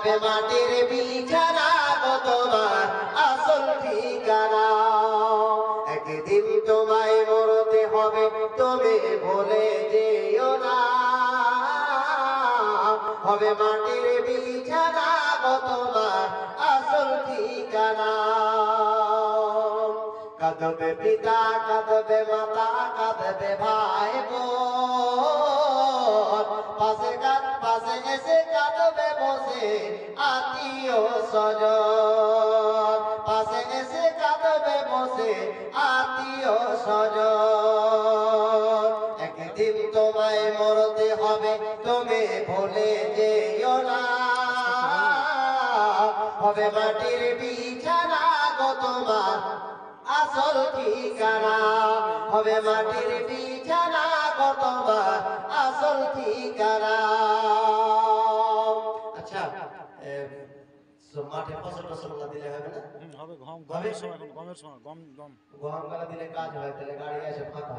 হবে মাটির বিছানা গো তোমার আসল ঠিকানা। একদিন তোমায় মরতে হবে তুমি ভুলে যেও না, হবে মাটির বিছানা গো তোমার আসল ঠিকানা। কাঁদবে পিতা কাঁদবে মাতা কাঁদবে ভাই বোন, পাশে এসে কাঁদবে বসে আত্মীয় স্বজন, পাশে এসে কাঁদবে বসে আত্মীয় স্বজন। একদিন তোমায় মরতে হবে তুমি ভুলে যেও না, হবে মাটির বিছানা গো তোমার আসল ঠিকানা, হবে মাটির বিছানা গো তোমার আসল ঠিকানা। আচ্ছা, মাঠে ফসল টসল দিলে হবে না? হবে গমের সময়, এখন গমের সময়, গম গম গালা দিলে কাজ হয়, তাহলে গাড়ি আছে ফাঁকা।